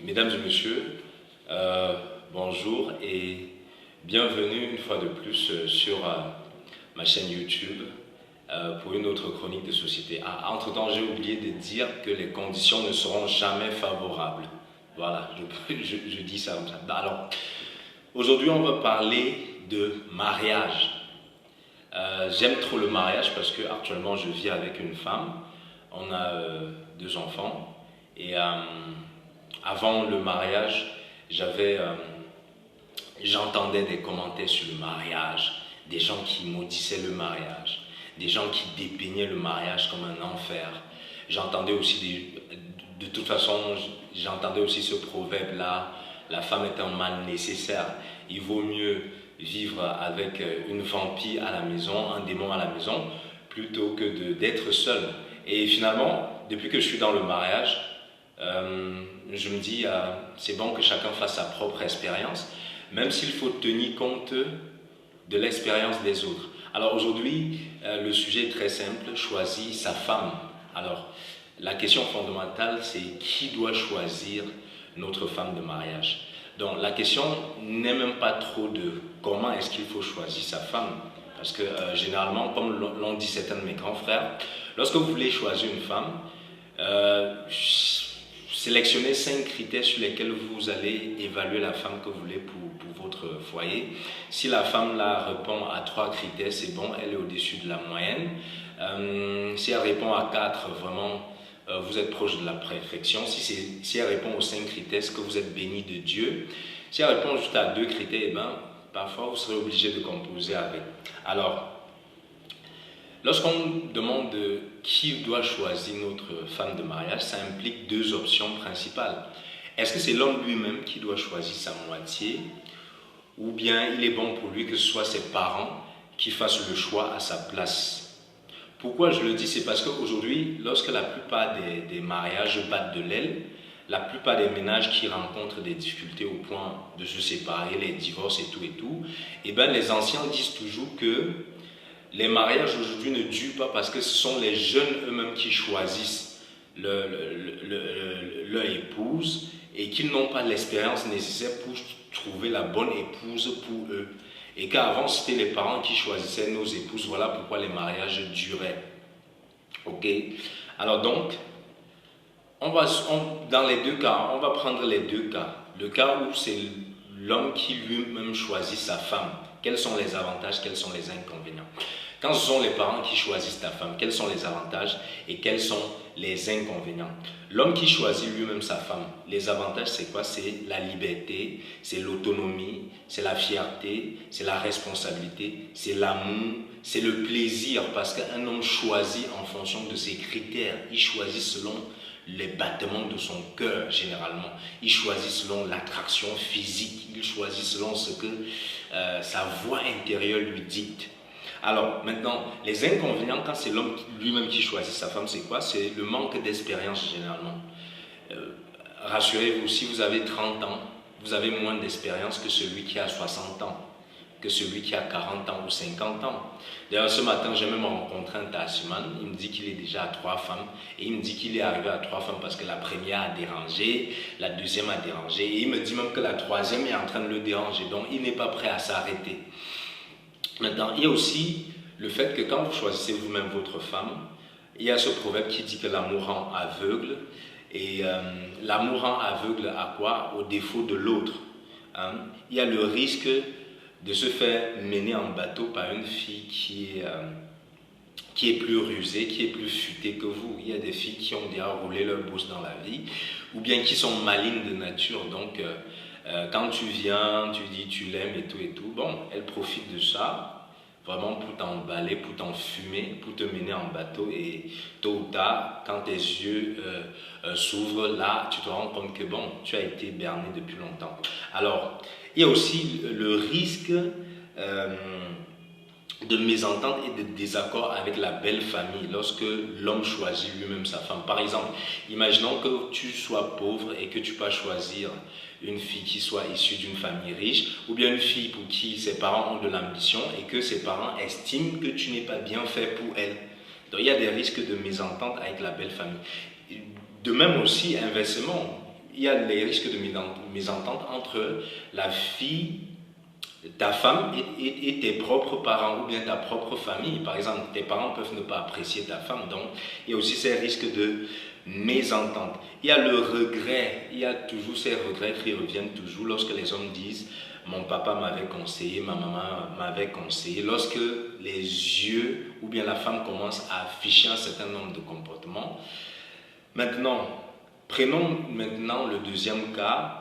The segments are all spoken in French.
Mesdames et messieurs, bonjour et bienvenue une fois de plus sur ma chaîne YouTube pour une autre chronique de société. Entre-temps, j'ai oublié de dire que les conditions ne seront jamais favorables. Voilà, je dis ça comme ça. Alors, aujourd'hui, on va parler de mariage. J'aime trop le mariage parce que actuellement, je vis avec une femme. On a deux enfants et avant le mariage, j'entendais des commentaires sur le mariage, des gens qui maudissaient le mariage, des gens qui dépeignaient le mariage comme un enfer. J'entendais aussi, de toute façon, j'entendais aussi ce proverbe-là, la femme est un mal nécessaire. Il vaut mieux vivre avec une vampire à la maison, un démon à la maison, plutôt que d'être seul. Et finalement, depuis que je suis dans le mariage, je me dis, c'est bon que chacun fasse sa propre expérience, même s'il faut tenir compte de l'expérience des autres. Alors aujourd'hui, le sujet est très simple, choisir sa femme. Alors, la question fondamentale, c'est qui doit choisir notre femme de mariage. Donc la question n'est même pas trop de comment est-ce qu'il faut choisir sa femme. Parce que généralement, comme l'ont dit certains de mes grands frères, lorsque vous voulez choisir une femme, sélectionnez 5 critères sur lesquels vous allez évaluer la femme que vous voulez pour votre foyer. Si la femme là répond à 3 critères, c'est bon, elle est au-dessus de la moyenne. Si elle répond à 4, vraiment, vous êtes proche de la perfection. Si elle répond aux 5 critères, est-ce que vous êtes béni de Dieu? Si elle répond juste à 2 critères, eh ben, parfois vous serez obligé de composer avec. Alors, lorsqu'on demande qui doit choisir notre femme de mariage, ça implique 2 options principales. Est-ce que c'est l'homme lui-même qui doit choisir sa moitié, ou bien il est bon pour lui que ce soit ses parents qui fassent le choix à sa place? Pourquoi je le dis? C'est parce qu'aujourd'hui, lorsque la plupart des mariages battent de l'aile, la plupart des ménages qui rencontrent des difficultés au point de se séparer, les divorces et tout, eh ben les anciens disent toujours que les mariages aujourd'hui ne durent pas parce que ce sont les jeunes eux-mêmes qui choisissent leur épouse et qu'ils n'ont pas l'expérience nécessaire pour trouver la bonne épouse pour eux. Et qu'avant, c'était les parents qui choisissaient nos épouses. Voilà pourquoi les mariages duraient. Ok? Alors donc, dans les 2 cas, on va prendre les 2 cas. Le cas où c'est l'homme qui lui-même choisit sa femme. Quels sont les avantages, quels sont les inconvénients? Quand ce sont les parents qui choisissent ta femme, quels sont les avantages et quels sont les inconvénients? L'homme qui choisit lui-même sa femme, les avantages c'est quoi? C'est la liberté, c'est l'autonomie, c'est la fierté, c'est la responsabilité, c'est l'amour, c'est le plaisir, parce qu'un homme choisit en fonction de ses critères, il choisit selon les battements de son cœur généralement, il choisit selon l'attraction physique, il choisit selon ce que sa voix intérieure lui dicte. Alors maintenant, les inconvénients, quand c'est l'homme lui-même qui choisit sa femme, c'est quoi? C'est le manque d'expérience généralement. Rassurez-vous, si vous avez 30 ans, vous avez moins d'expérience que celui qui a 60 ans, que celui qui a 40 ans ou 50 ans. D'ailleurs, ce matin, j'ai même rencontré un taximan, il me dit qu'il est déjà à 3 femmes, et il me dit qu'il est arrivé à 3 femmes parce que la première a dérangé, la deuxième a dérangé, et il me dit même que la troisième est en train de le déranger, donc il n'est pas prêt à s'arrêter. Maintenant, il y a aussi le fait que quand vous choisissez vous-même votre femme, il y a ce proverbe qui dit que l'amour rend aveugle. Et l'amour rend aveugle à quoi? Au défaut de l'autre. Il y a le risque de se faire mener en bateau par une fille qui est plus rusée, qui est plus futée que vous. Il y a des filles qui ont déjà roulé leur bosse dans la vie, ou bien qui sont malines de nature. Donc, quand tu viens, tu dis tu l'aimes et tout, bon, elle profite de ça, vraiment pour t'emballer, pour t'enfumer, pour te mener en bateau, et tôt ou tard, quand tes yeux s'ouvrent, là, tu te rends compte que bon, tu as été berné depuis longtemps. Alors, il y a aussi le risque de mésentente et de désaccord avec la belle famille lorsque l'homme choisit lui-même sa femme. Par exemple, imaginons que tu sois pauvre et que tu peux choisir une fille qui soit issue d'une famille riche, ou bien une fille pour qui ses parents ont de l'ambition et que ses parents estiment que tu n'es pas bien fait pour elle. Donc il y a des risques de mésentente avec la belle famille. De même aussi, inversement, il y a les risques de mésentente entre la fille, ta femme et tes propres parents ou bien ta propre famille. Par exemple, tes parents peuvent ne pas apprécier ta femme, donc il y a aussi ces risques de mésentente. Il y a le regret, il y a toujours ces regrets qui reviennent toujours lorsque les hommes disent mon papa m'avait conseillé, ma maman m'avait conseillé. Lorsque les yeux ou bien la femme commence à afficher un certain nombre de comportements. Maintenant, prenons maintenant le deuxième cas.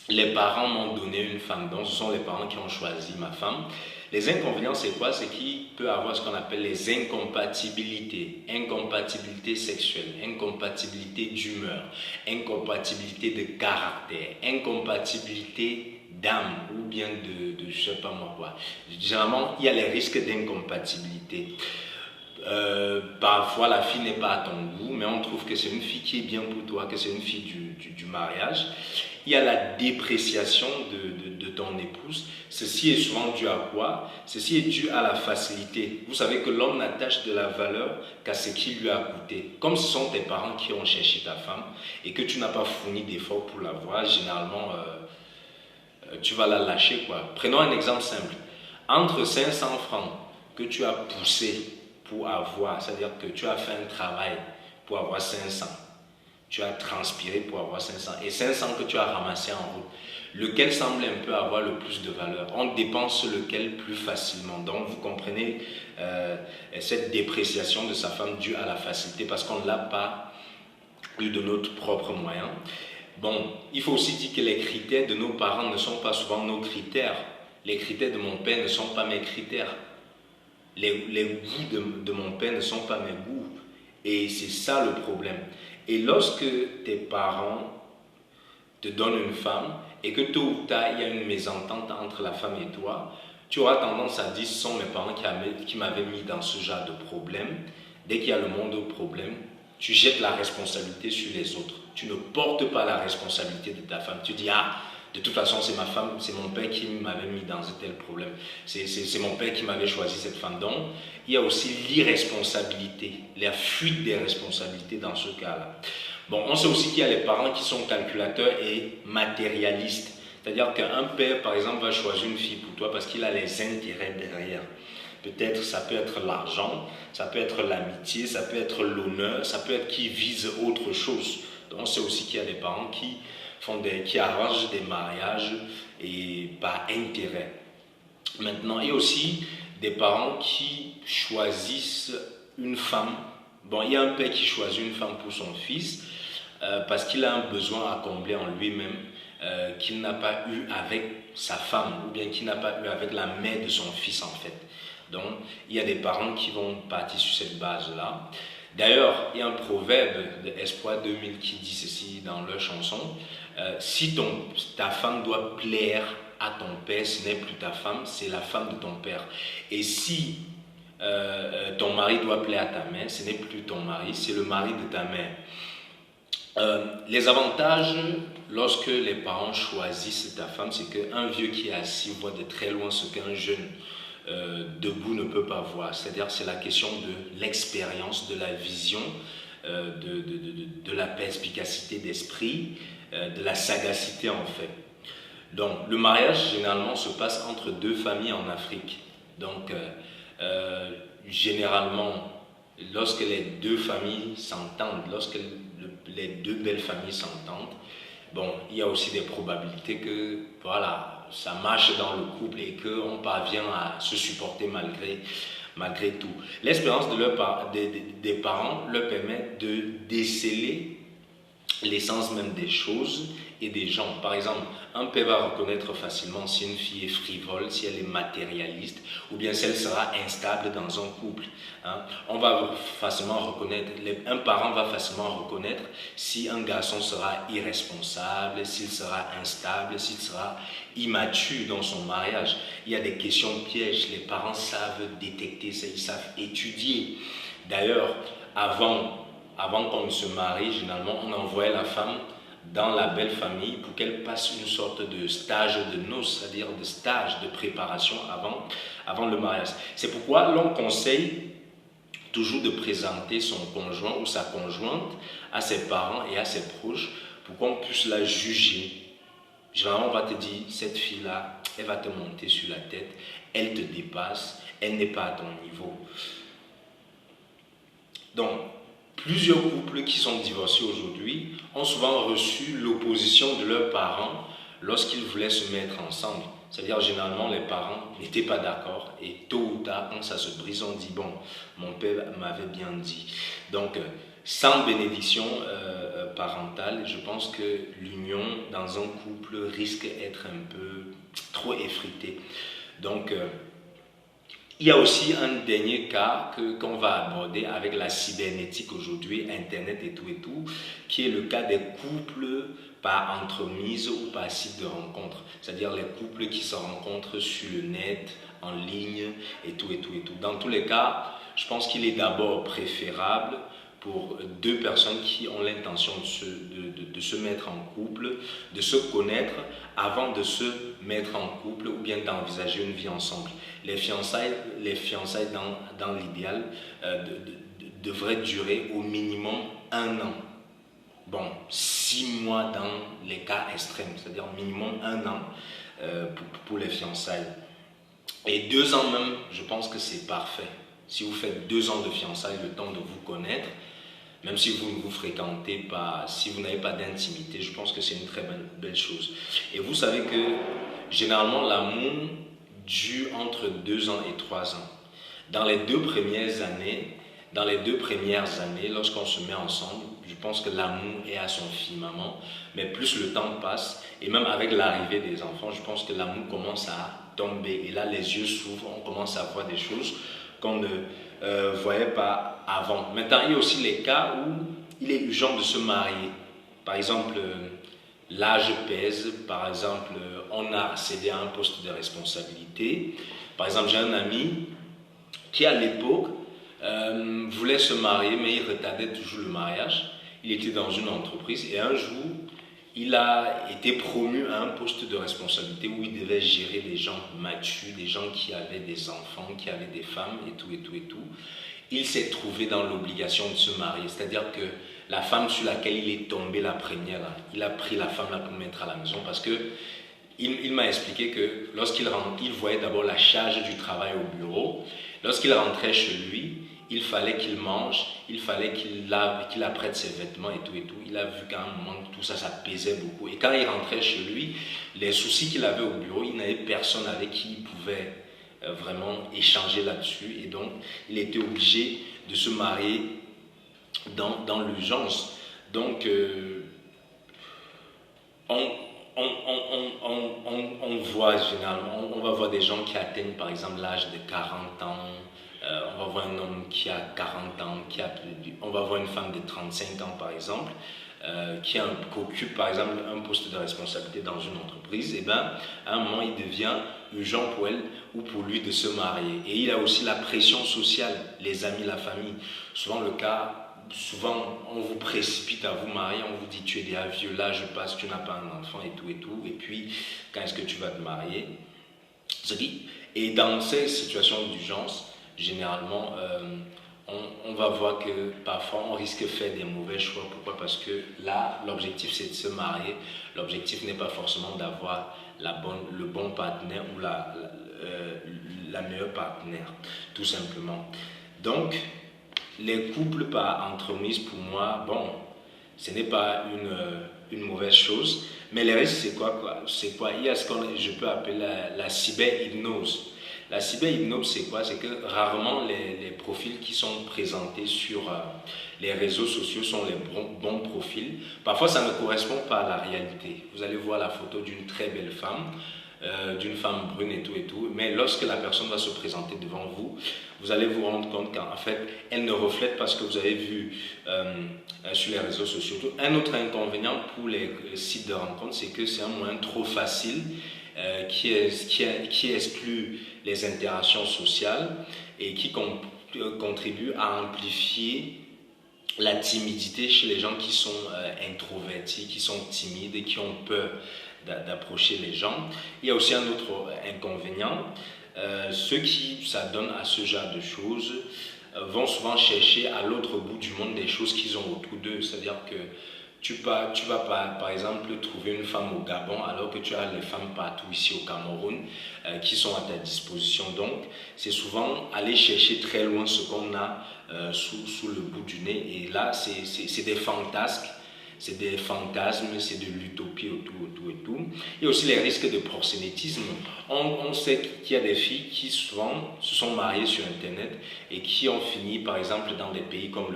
Les parents m'ont donné une femme, donc ce sont les parents qui ont choisi ma femme. Les inconvénients, c'est quoi? C'est qu'il peut y avoir ce qu'on appelle les incompatibilités. Incompatibilité sexuelle, incompatibilité d'humeur, incompatibilité de caractère, incompatibilité d'âme ou bien de je ne sais pas moi quoi. Généralement, il y a les risques d'incompatibilité. Parfois la fille n'est pas à ton goût, mais on trouve que c'est une fille qui est bien pour toi, que c'est une fille du mariage. Il y a la dépréciation de ton épouse. Ceci est souvent dû à quoi? Ceci est dû à la facilité. Vous savez que l'homme n'attache de la valeur qu'à ce qui lui a coûté. Comme ce sont tes parents qui ont cherché ta femme et que tu n'as pas fourni d'efforts pour l'avoir, généralement tu vas la lâcher quoi. Prenons un exemple simple. Entre 500 francs que tu as poussé pour avoir, c'est-à-dire que tu as fait un travail pour avoir 500, tu as transpiré pour avoir 500 et 500 que tu as ramassé en route, lequel semble un peu avoir le plus de valeur? On dépense lequel plus facilement. Donc vous comprenez cette dépréciation de sa femme due à la facilité parce qu'on ne l'a pas eu de notre propre moyen. Bon, il faut aussi dire que les critères de nos parents ne sont pas souvent nos critères. Les critères de mon père ne sont pas mes critères. Les goûts de mon père ne sont pas mes goûts. Et c'est ça le problème. Et lorsque tes parents te donnent une femme et que tôt ou tard il y a une mésentente entre la femme et toi, tu auras tendance à dire ce sont mes parents qui m'avaient mis dans ce genre de problème. Dès qu'il y a le monde au problème, tu jettes la responsabilité sur les autres. Tu ne portes pas la responsabilité de ta femme. Tu dis ah, de toute façon, c'est ma femme, c'est mon père qui m'avait mis dans un tel problème. C'est mon père qui m'avait choisi cette femme. Donc, il y a aussi l'irresponsabilité, la fuite des responsabilités dans ce cas-là. Bon, on sait aussi qu'il y a les parents qui sont calculateurs et matérialistes. C'est-à-dire qu'un père, par exemple, va choisir une fille pour toi parce qu'il a les intérêts derrière. Peut-être, ça peut être l'argent, ça peut être l'amitié, ça peut être l'honneur, ça peut être qu'il vise autre chose. Donc, on sait aussi qu'il y a des parents qui arrangent des mariages et par intérêt. Maintenant, il y a aussi des parents qui choisissent une femme. Bon, il y a un père qui choisit une femme pour son fils parce qu'il a un besoin à combler en lui-même qu'il n'a pas eu avec sa femme ou bien qu'il n'a pas eu avec la mère de son fils en fait. Donc, il y a des parents qui vont partir sur cette base-là. D'ailleurs, il y a un proverbe de Espoir 2000 qui dit ceci dans leur chanson. Si ta femme doit plaire à ton père, ce n'est plus ta femme, c'est la femme de ton père. Et si ton mari doit plaire à ta mère, ce n'est plus ton mari, c'est le mari de ta mère. Les avantages, lorsque les parents choisissent ta femme, c'est qu'un vieux qui est assis voit de très loin ce qu'un jeune debout ne peut pas voir. C'est-à-dire c'est la question de l'expérience, de la vision, de la perspicacité d'esprit, de la sagacité en fait. Donc le mariage généralement se passe entre deux familles en Afrique. Donc généralement lorsque les deux familles s'entendent, lorsque les deux belles familles s'entendent, bon, il y a aussi des probabilités que voilà, ça marche dans le couple et qu'on parvient à se supporter malgré tout. L'expérience des parents leur permet de déceler l'essence même des choses et des gens. Par exemple, un père va reconnaître facilement si une fille est frivole, si elle est matérialiste, ou bien si elle sera instable dans un couple. On va facilement reconnaître, un parent va facilement reconnaître si un garçon sera irresponsable, s'il sera instable, s'il sera immature dans son mariage. Il y a des questions pièges, les parents savent détecter ça, ils savent étudier. D'ailleurs, avant qu'on ne se marie, généralement, on envoyait la femme dans la belle famille pour qu'elle passe une sorte de stage de noces, c'est-à-dire de stage de préparation avant le mariage. C'est pourquoi l'on conseille toujours de présenter son conjoint ou sa conjointe à ses parents et à ses proches pour qu'on puisse la juger. Généralement, on va te dire, cette fille-là, elle va te monter sur la tête, elle te dépasse, elle n'est pas à ton niveau. Donc, plusieurs couples qui sont divorcés aujourd'hui ont souvent reçu l'opposition de leurs parents lorsqu'ils voulaient se mettre ensemble. C'est-à-dire, généralement, les parents n'étaient pas d'accord et tôt ou tard, quand ça se brise, on dit, bon, mon père m'avait bien dit. Donc, sans bénédiction parentale, je pense que l'union dans un couple risque d'être un peu trop effritée. Donc, il y a aussi un dernier cas qu'on va aborder avec la cybernétique aujourd'hui, Internet et tout, qui est le cas des couples par entremise ou par site de rencontre. C'est-à-dire les couples qui se rencontrent sur le net, en ligne et tout. Dans tous les cas, je pense qu'il est d'abord préférable pour deux personnes qui ont l'intention de se mettre en couple, de se connaître avant de se mettre en couple ou bien d'envisager une vie ensemble. Les fiançailles dans l'idéal devraient durer au minimum 1 an. Bon, 6 mois dans les cas extrêmes, c'est-à-dire minimum 1 an pour les fiançailles. Et 2 ans même, je pense que c'est parfait. Si vous faites 2 ans de fiançailles, le temps de vous connaître, même si vous ne vous fréquentez pas, si vous n'avez pas d'intimité, je pense que c'est une très belle chose. Et vous savez que généralement l'amour dure entre 2 ans et 3 ans. Dans les 2 premières années, lorsqu'on se met ensemble, je pense que l'amour est à son firmament, mais plus le temps passe, et même avec l'arrivée des enfants, je pense que l'amour commence à tomber, et là les yeux s'ouvrent, on commence à voir des choses qu'on ne voyait pas avant. Maintenant, il y a aussi les cas où il est urgent de se marier. Par exemple, l'âge pèse, par exemple, on a accédé à un poste de responsabilité. Par exemple, j'ai un ami qui à l'époque voulait se marier, mais il retardait toujours le mariage. Il était dans une entreprise et un jour, il a été promu à un poste de responsabilité où il devait gérer des gens matures, des gens qui avaient des enfants, qui avaient des femmes et tout. Il s'est trouvé dans l'obligation de se marier. C'est-à-dire que la femme sur laquelle il est tombé la première, là, il a pris la femme là pour mettre à la maison parce que il m'a expliqué que lorsqu'il rentre, il voyait d'abord la charge du travail au bureau. Lorsqu'il rentrait chez lui, il fallait qu'il mange, il fallait qu'il lave, qu'il apprête ses vêtements et tout. Il a vu qu'à un moment, tout ça, ça pesait beaucoup. Et quand il rentrait chez lui, les soucis qu'il avait au bureau, il n'avait personne avec qui il pouvait vraiment échanger là-dessus. Et donc, il était obligé de se marier dans l'urgence. Donc, on voit généralement, on va voir des gens qui atteignent par exemple l'âge de 40 ans, on va voir un homme qui a 40 ans, on va voir une femme de 35 ans par exemple, qui occupe par exemple un poste de responsabilité dans une entreprise. Et bien à un moment il devient urgent pour elle ou pour lui de se marier. Et il a aussi la pression sociale, les amis, la famille. Souvent, on vous précipite à vous marier, on vous dit tu es déjà vieux, là je passe, tu n'as pas un enfant et tout. Et puis, quand est-ce que tu vas te marier? Et dans ces situations d'urgence, généralement, on va voir que parfois on risque de faire des mauvais choix. Pourquoi? Parce que là, l'objectif c'est de se marier. L'objectif n'est pas forcément d'avoir le bon partenaire ou la meilleure partenaire, tout simplement. Donc, les couples par entremise, pour moi, bon, ce n'est pas une mauvaise chose, mais les risques, c'est quoi? Il y a ce que je peux appeler la cyberhypnose. La cyberhypnose, c'est quoi? C'est que rarement les profils qui sont présentés sur les réseaux sociaux sont les bons profils. Parfois, ça ne correspond pas à la réalité. Vous allez voir la photo d'une très belle femme, d'une femme brune et tout, mais lorsque la personne va se présenter devant vous, vous allez vous rendre compte qu'en fait, elle ne reflète pas ce que vous avez vu sur les réseaux sociaux. Un autre inconvénient pour les sites de rencontres, c'est que c'est un moyen trop facile qui exclut les interactions sociales et qui contribue à amplifier la timidité chez les gens qui sont introvertis, qui sont timides et qui ont peur d'approcher les gens. Il y a aussi un autre inconvénient, ceux qui s'adonnent à ce genre de choses vont souvent chercher à l'autre bout du monde des choses qu'ils ont autour d'eux, c'est-à-dire que tu vas par exemple trouver une femme au Gabon alors que tu as les femmes partout ici au Cameroun qui sont à ta disposition. Donc, c'est souvent aller chercher très loin ce qu'on a sous le bout du nez. Et là, c'est des fantasmes. C'est des fantasmes, c'est de l'utopie autour et tout. Il y a aussi les risques de proxénétisme. On sait qu'il y a des filles qui souvent se sont mariées sur Internet et qui ont fini, par exemple, dans des pays comme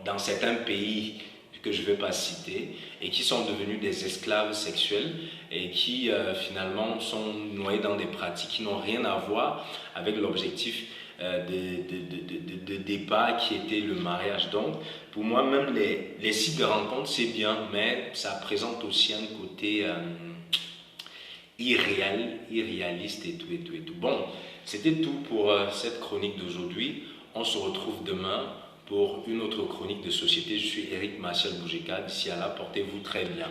dans certains pays que je ne vais pas citer, et qui sont devenus des esclaves sexuels et qui finalement sont noyés dans des pratiques qui n'ont rien à voir avec l'objectif de départ qui était le mariage. Donc, pour moi, même les sites de rencontre, c'est bien, mais ça présente aussi un côté irréaliste et tout. Bon, c'était tout pour cette chronique d'aujourd'hui. On se retrouve demain pour une autre chronique de société. Je suis Eric Martial Boujeka. D'ici à là, portez-vous très bien.